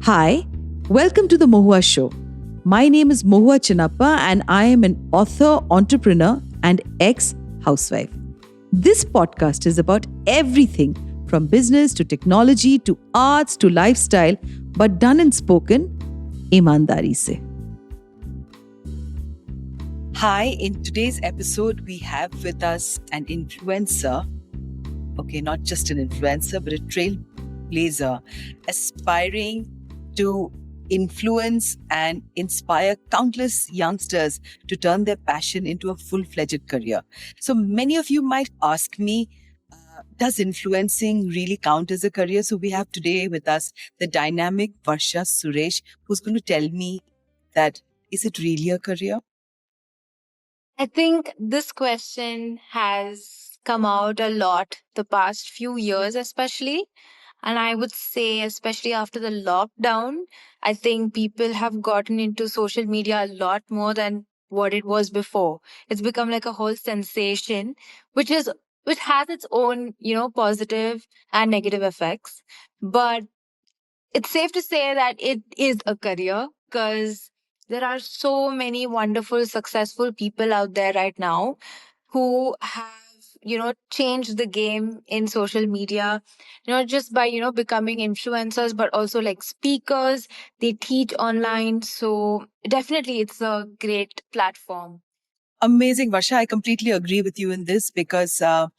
Hi, welcome to the Mohua Show. My name is Mohua Chinappa and I am an author, entrepreneur, and ex housewife. This podcast is about everything from business to technology to arts to lifestyle, but done and spoken ईमानदारी से. Hi, in today's episode, we have with us an influencer. Okay, not just an influencer, but a trailblazer, aspiring to influence and inspire countless youngsters to turn their passion into a full-fledged career. So many of you might ask me, does influencing really count as a career? So we have today with us the dynamic Varsha Suresh, who's going to tell me that, is it really a career? I think this question has come out a lot the past few years, especially. And I would say, especially after the lockdown, I think people have gotten into social media a lot more than what it was before. It's become like a whole sensation, which is which has its own, positive and negative effects. But it's safe to say that it is a career because there are so many wonderful, successful people out there right now who have changed the game in social media, not just by becoming influencers but also like speakers. They teach online, so definitely it's a great platform. Amazing, Varsha. I completely agree with you in this because, I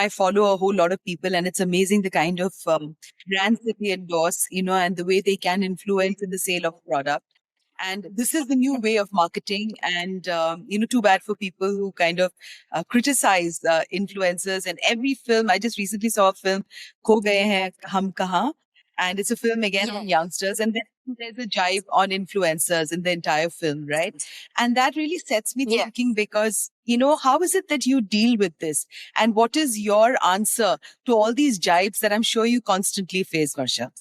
follow a whole lot of people and it's amazing the kind of brands that they endorse, and the way they can influence in the sale of product. And this is the new way of marketing. And, too bad for people who kind of criticize influencers. And every film, I just recently saw a film, Kho Gaye Hain Hum Kahan. And it's a film again on youngsters. And then there's a jibe on influencers in the entire film, right? And that really sets me thinking because, how is it that you deal with this? And what is your answer to all these jibes that I'm sure you constantly face, Varsha?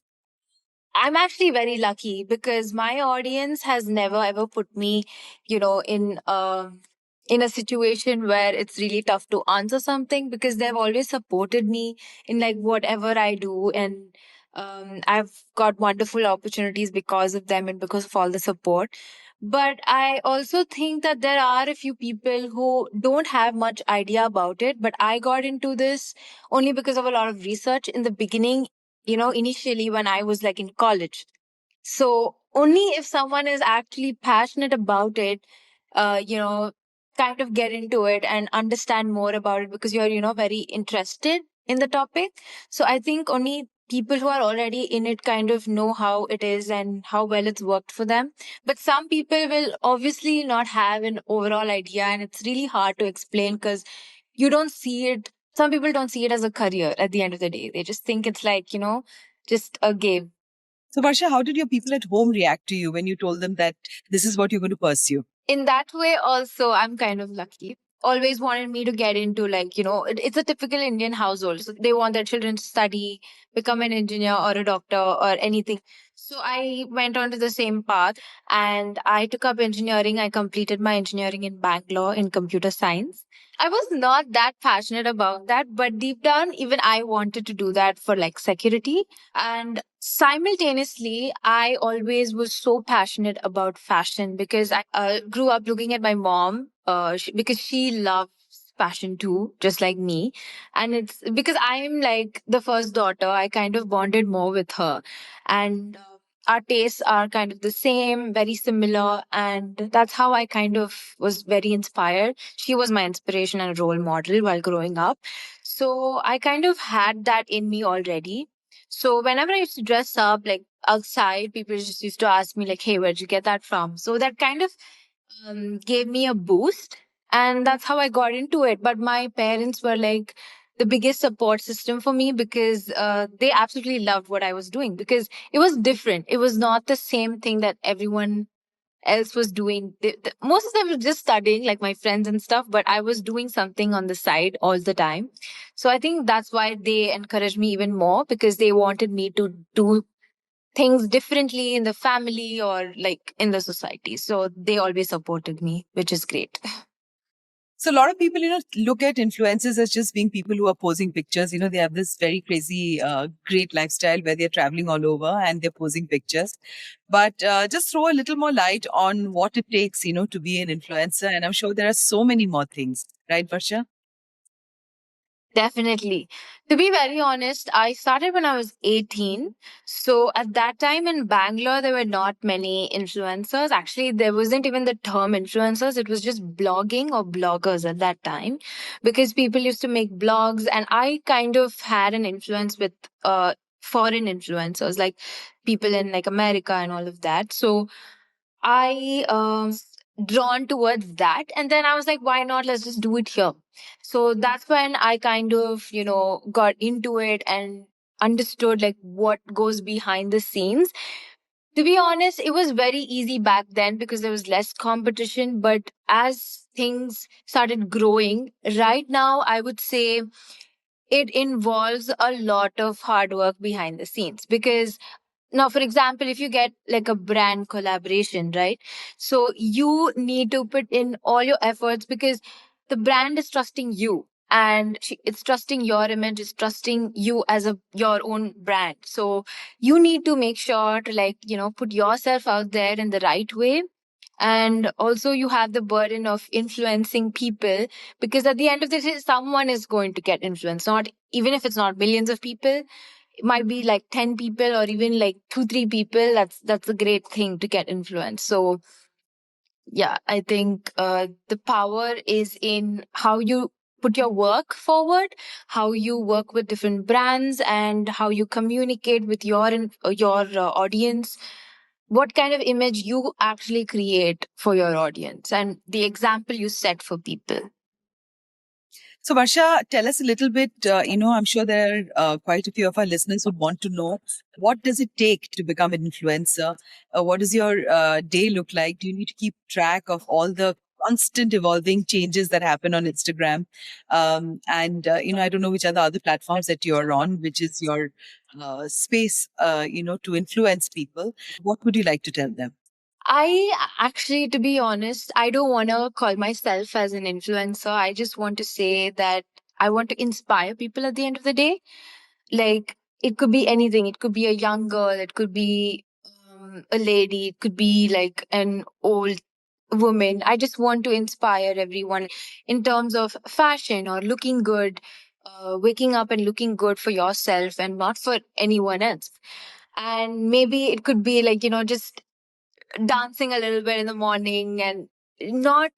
I'm actually very lucky because my audience has never ever put me, in a situation where it's really tough to answer something, because they've always supported me in like whatever I do. And I've got wonderful opportunities because of them and because of all the support. But I also think that there are a few people who don't have much idea about it. But I got into this only because of a lot of research in the beginning, initially when I was like in college. So only if someone is actually passionate about it, kind of get into it and understand more about it because you're, very interested in the topic. So I think only people who are already in it kind of know how it is and how well it's worked for them. But some people will obviously not have an overall idea, and it's really hard to explain because you don't see it. Some people don't see it as a career at the end of the day. They just think it's like, just a game. So, Varsha, how did your people at home react to you when you told them that this is what you're going to pursue? In that way, also, I'm kind of lucky. Always wanted me to get into, like, it's a typical Indian household. So they want their children to study, become an engineer or a doctor or anything. So I went on to the same path and I took up engineering. I completed my engineering in Bangalore in computer science. I was not that passionate about that, but deep down, even I wanted to do that for like security. And simultaneously, I always was so passionate about fashion because I grew up looking at my mom because she loves fashion too, just like me. And it's because I'm like the first daughter, I kind of bonded more with her. And our tastes are kind of the same, very similar. And that's how I kind of was very inspired. She was my inspiration and role model while growing up. So I kind of had that in me already. So whenever I used to dress up like outside, people just used to ask me like, "Hey, where'd you get that from?" So that kind of gave me a boost, and that's how I got into it. But my parents were like the biggest support system for me because they absolutely loved what I was doing because it was different. It was not the same thing that everyone else was doing. Most of them were just studying, like my friends and stuff, but I was doing something on the side all the time. So I think that's why they encouraged me even more because they wanted me to do things differently in the family or like in the society. So they always supported me, which is great. So a lot of people, look at influencers as just being people who are posing pictures. They have this very crazy, great lifestyle where they're traveling all over and they're posing pictures. But just throw a little more light on what it takes, to be an influencer. And I'm sure there are so many more things, right, Varsha? Definitely. To be very honest, I started when I was 18. So at that time in Bangalore, there were not many influencers. Actually, there wasn't even the term influencers. It was just blogging or bloggers at that time because people used to make blogs. And I kind of had an influence with foreign influencers, like people in like America and all of that. So I drawn towards that, and then I was like, why not? Let's just do it here. So that's when I kind of got into it and understood like what goes behind the scenes. To be honest, it was very easy back then because there was less competition. But as things started growing, right now I would say it involves a lot of hard work behind the scenes because now, for example, if you get like a brand collaboration, right? So you need to put in all your efforts because the brand is trusting you and it's trusting your image, it's trusting you as your own brand. So you need to make sure to like, put yourself out there in the right way. And also you have the burden of influencing people because at the end of the day, someone is going to get influenced, not even if it's not millions of people, it might be like 10 people or even like 2 3 people. That's a great thing to get influence. So yeah, I think the power is in how you put your work forward, how you work with different brands, and how you communicate with your audience, what kind of image you actually create for your audience, and the example you set for people. So, Varsha, tell us a little bit. I'm sure there are quite a few of our listeners would want to know what does it take to become an influencer? What does your day look like? Do you need to keep track of all the constant evolving changes that happen on Instagram? And I don't know which are the other platforms that you're on, which is your space, to influence people. What would you like to tell them? I actually, to be honest, I don't want to call myself as an influencer. I just want to say that I want to inspire people at the end of the day. Like, it could be anything. It could be a young girl, it could be a lady, it could be like an old woman. I just want to inspire everyone in terms of fashion or looking good, waking up and looking good for yourself and not for anyone else. And maybe it could be like, just dancing a little bit in the morning and not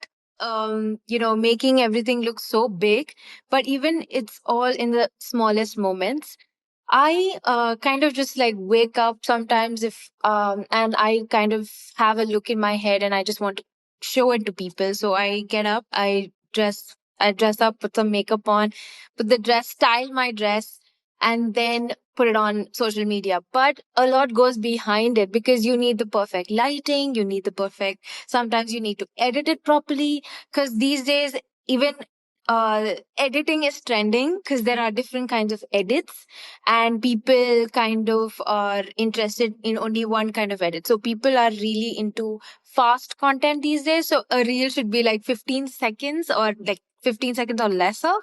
making everything look so big, but even it's all in the smallest moments. I kind of just like wake up sometimes if and I kind of have a look in my head and I just want to show it to people. So I get up, I dress up, put some makeup on, put the dress, style my dress, and then put it on social media. But a lot goes behind it because you need the perfect lighting, you need the perfect, sometimes you need to edit it properly because these days even editing is trending because there are different kinds of edits and people kind of are interested in only one kind of edit. So people are really into fast content these days. So a reel should be like 15 seconds or like 15 seconds or lesser,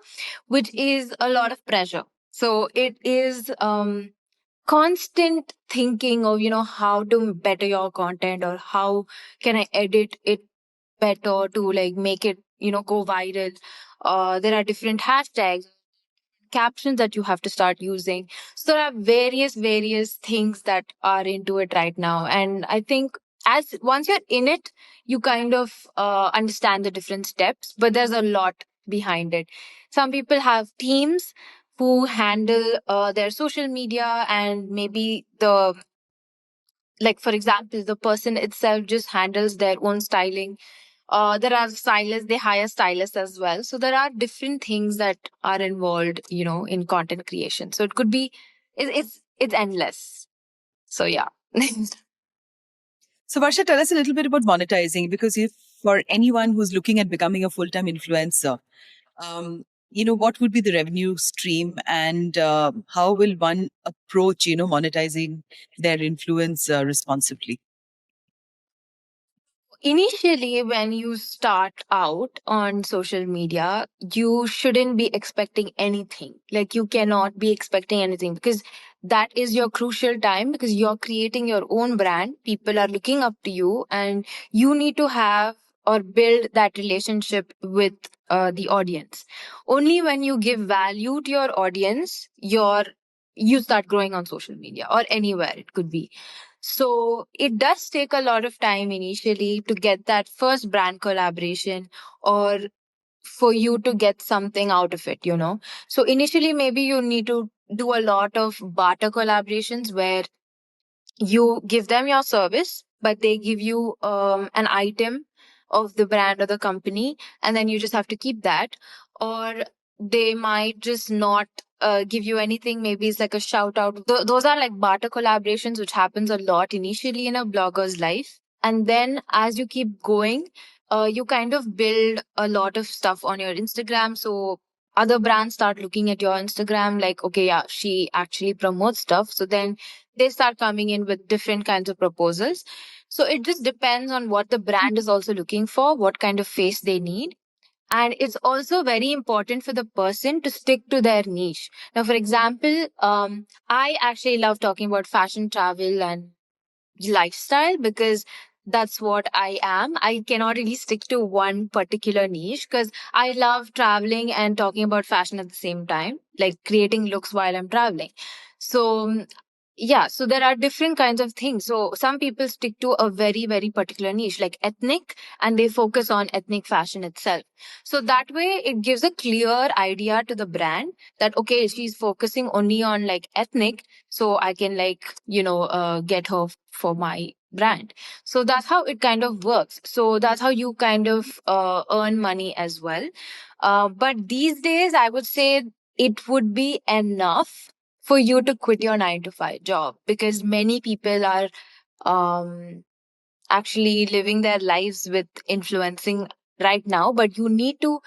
which is a lot of pressure. So it is constant thinking of, how to better your content or how can I edit it better to like make it, go viral. There are different hashtags, captions that you have to start using. So there are various things that are into it right now. And I think as once you're in it, you kind of understand the different steps, but there's a lot behind it. Some people have teams who handle their social media and maybe the like for example the person itself just handles their own styling. There are stylists, they hire stylists as well. So there are different things that are involved, in content creation. So it could be, it's endless. So yeah. So, Varsha, tell us a little bit about monetizing because if for anyone who's looking at becoming a full-time influencer, what would be the revenue stream and how will one approach, monetizing their influence responsibly? Initially, when you start out on social media, you shouldn't be expecting anything. Like, you cannot be expecting anything because that is your crucial time, because you're creating your own brand. People are looking up to you, and you need to have or build that relationship with the audience. Only when you give value to your audience, you start growing on social media or anywhere it could be. So it does take a lot of time initially to get that first brand collaboration, or for you to get something out of it. So initially, maybe you need to do a lot of barter collaborations where you give them your service, but they give you an item of the brand or the company, and then you just have to keep that. Or they might just not give you anything. Maybe it's like a shout out. Those are like barter collaborations, which happens a lot initially in a blogger's life. And then as you keep going, you kind of build a lot of stuff on your Instagram. So other brands start looking at your Instagram like, okay, yeah, she actually promotes stuff. So then they start coming in with different kinds of proposals. So it just depends on what the brand is also looking for, what kind of face they need. And it's also very important for the person to stick to their niche. Now, for example, I actually love talking about fashion, travel, and lifestyle because that's what I am. I cannot really stick to one particular niche because I love traveling and talking about fashion at the same time, like creating looks while I'm traveling. So, yeah, so there are different kinds of things. So, some people stick to a very, very particular niche, like ethnic, and they focus on ethnic fashion itself. So, that way, it gives a clear idea to the brand that, okay, she's focusing only on like ethnic, so I can get her for my brand. So that's how it kind of works. So that's how you kind of earn money as well. But these days, I would say it would be enough for you to quit your 9 to 5 job, because many people are um, actually living their lives with influencing right now, but you need to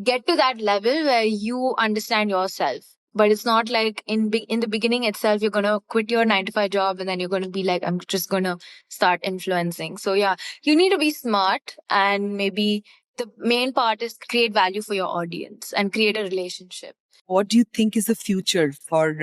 get to that level where you understand yourself. But it's not like in the beginning itself you're going to quit your 9 to 5 job and then you're going to be like, I'm just going to start influencing. So yeah, you need to be smart, and maybe the main part is create value for your audience and create a relationship. What do you think is the future for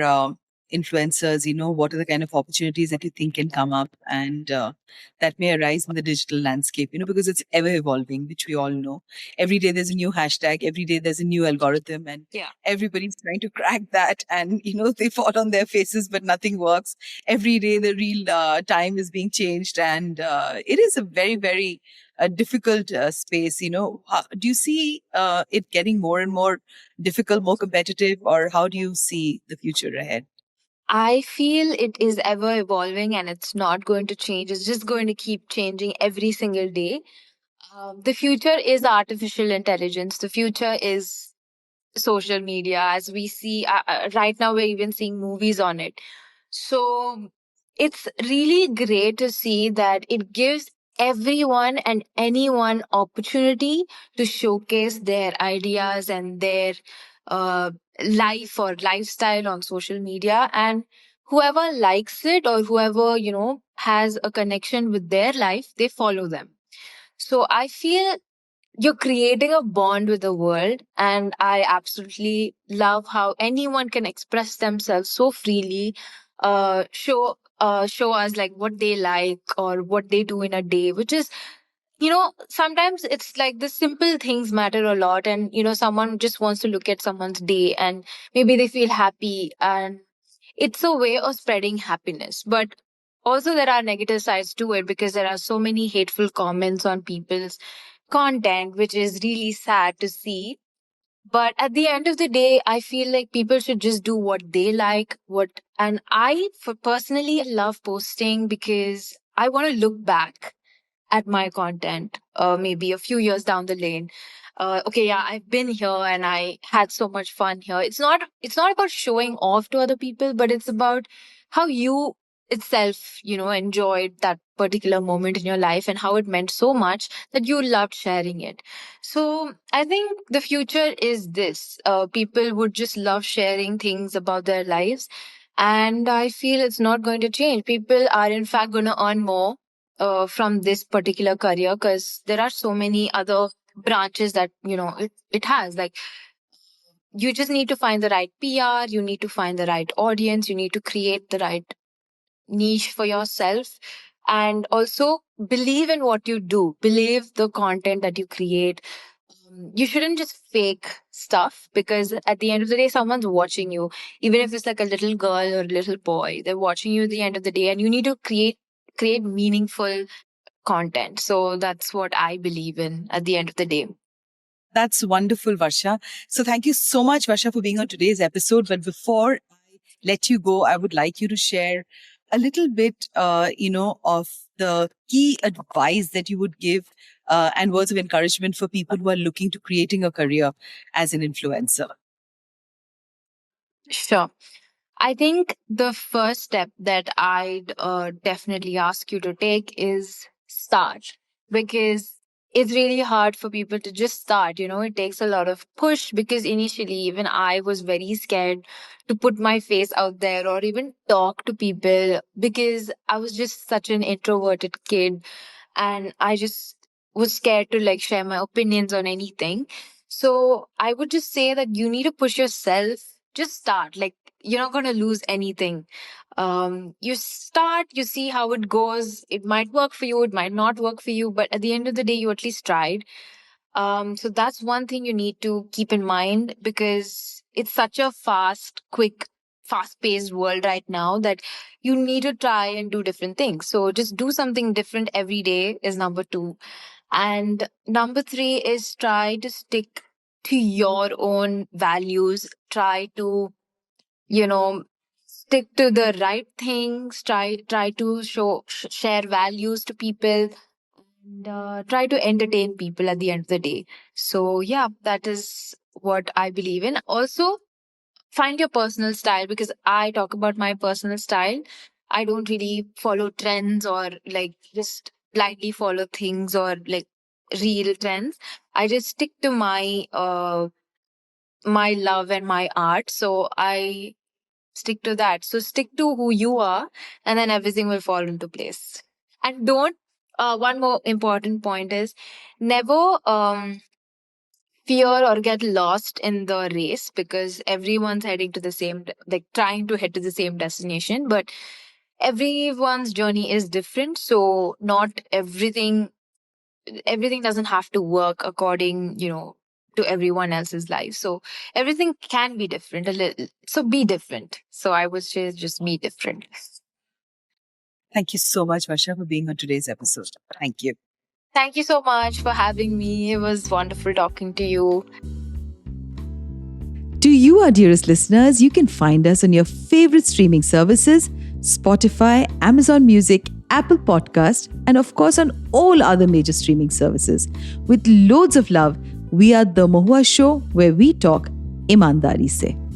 influencers? What are the kind of opportunities that you think can come up and that may arise in the digital landscape? Because it's ever evolving, which we all know. Every day there's a new hashtag, every day there's a new algorithm, and Yeah. everybody's trying to crack that. And, they fall on their faces, but nothing works. Every day the real time is being changed. And it is a very, very difficult space. Do you see it getting more and more difficult, more competitive, or how do you see the future ahead? I feel it is ever evolving and it's not going to change. It's just going to keep changing every single day. The future is artificial intelligence. The future is social media, as we see right now. We're even seeing movies on it. So it's really great to see that it gives everyone and anyone opportunity to showcase their ideas and their uh, life or lifestyle on social media. And whoever likes it, or whoever has a connection with their life, they follow them. So I feel you're creating a bond with the world, and I absolutely love how anyone can express themselves so freely, show us like what they like or what they do in a day, which is, sometimes it's like the simple things matter a lot. And someone just wants to look at someone's day and maybe they feel happy, and it's a way of spreading happiness. But also there are negative sides to it, because there are so many hateful comments on people's content, which is really sad to see. But at the end of the day, I feel like people should just do what they like. And I, for personally, love posting because I want to look back at my content, maybe a few years down the lane. Okay, yeah, I've been here and I had so much fun here. It's not about showing off to other people, but it's about how you itself, enjoyed that particular moment in your life and how it meant so much that you loved sharing it. So I think the future is this. People would just love sharing things about their lives. And I feel it's not going to change. People are in fact going to earn more from this particular career, because there are so many other branches that it has. Like, you just need to find the right PR, you need to find the right audience, you need to create the right niche for yourself, and also believe in what you do, believe the content that you create. You shouldn't just fake stuff, because at the end of the day, someone's watching you. Even if it's like a little girl or a little boy, they're watching you at the end of the day, and you need to create meaningful content. So that's what I believe in at the end of the day. That's wonderful, Varsha. So thank you so much, Varsha, for being on today's episode. But before I let you go, I would like you to share a little bit, of the key advice that you would give and words of encouragement for people who are looking to creating a career as an influencer. Sure. I think the first step that I'd definitely ask you to take is start, because it's really hard for people to just start. It takes a lot of push, because initially, even I was very scared to put my face out there or even talk to people, because I was just such an introverted kid, and I just was scared to like share my opinions on anything. So I would just say that you need to push yourself. Just start. Like, you're not going to lose anything. You start, you see how it goes. It might work for you, it might not work for you, but at the end of the day, you at least tried. So that's one thing you need to keep in mind, because it's such a fast paced world right now that you need to try and do different things. So just do something different every day is number two. And number three is try to stick to your own values. Try to, you know, stick to the right things. Try to share values to people, and try to entertain people at the end of the day. So yeah, that is what I believe in. Also, find your personal style, because I talk about my personal style. I don't really follow trends or like just blindly follow things or like real trends. I just stick to my love and my art. So I stick to that. So stick to who you are, and then everything will fall into place. And don't, one more important point is, never fear or get lost in the race, because everyone's heading to the same, like trying to head to the same destination, but everyone's journey is different. So not everything doesn't have to work according, to everyone else's life. So everything can be different a little. So be different. So I would say just be different. Thank you so much, Varsha, for being on today's episode. Thank you. Thank you so much for having me. It was wonderful talking to you. To you, our dearest listeners, you can find us on your favorite streaming services: Spotify, Amazon Music, Apple Podcast, and of course on all other major streaming services. With loads of love, we are The Mohua Show, where we talk ईमानदारी से.